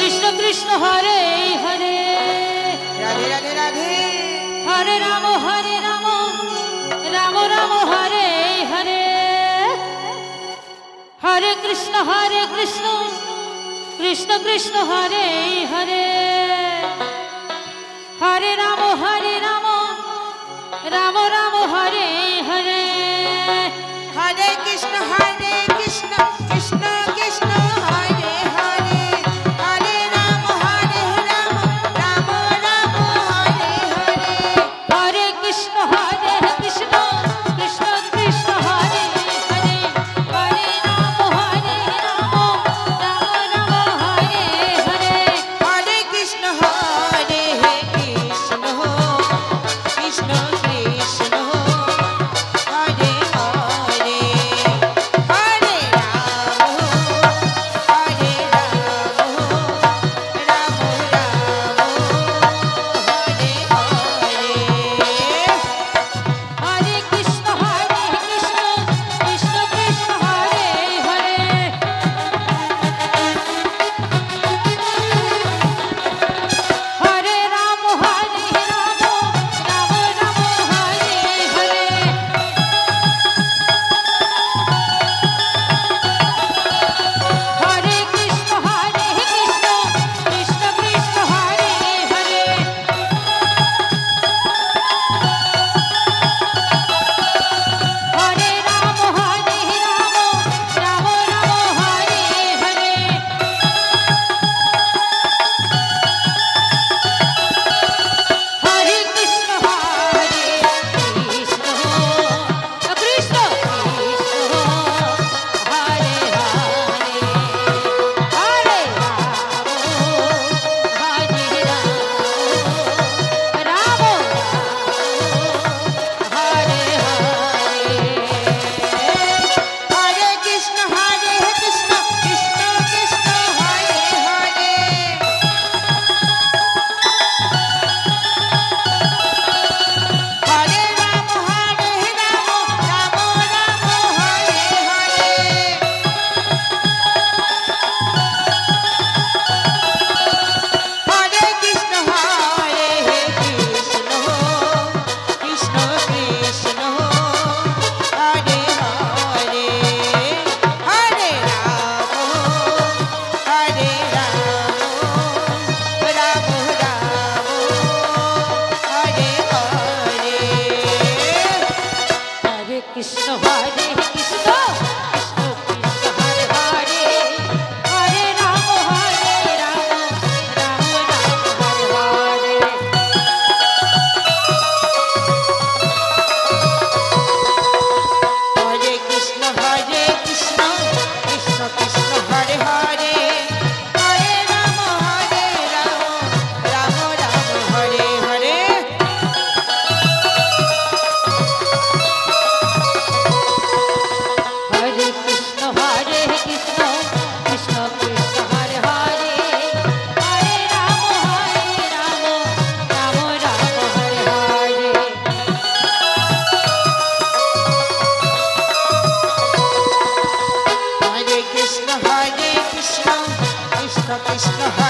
Krishna Krishna Hare Hare Radhe Radhe Radhe Hare Ram Ram Ram Hare Hare Hare Krishna Krishna Krishna Hare Hare Hare Ram Ram Ram Hare Hare Hare Krishna Krishna Krishna Hare Hare Hare Ram Ram Ram Hare Hare Hare Krishna Krishna Krishna Hare Hare Hare Ram Ram Ram Hare Hare Hare Krishna Krishna Krishna Hare Hare Hare Ram Ram Hare Hare Hare Krishna Krishna Krishna Hare Hare Hare Ram Ram Ram Hare Hare Hare Krishna Krishna Krishna Hare Hare Hare Ram Ram Ram Hare Hare Hare Krishna Krishna Krishna Hare Hare Hare Ram Hare Hare Hare Krishna Krishna Krishna Hare Hare Hare Ram Ram Hare Hare Hare Krishna Krishna Krishna Hare Hare Hare Ram Ram Hare Hare Hare Krishna Krishna Krishna Hare Hare Hare Ram Ram Hare Hare Hare Krishna Krishna Krishna Hare Hare Hare Ram Ram Hare Hare Hare Krishna Krishna Krishna Hare Hare Hare Ram Ram Hare Hare Hare Krishna Krishna Krishna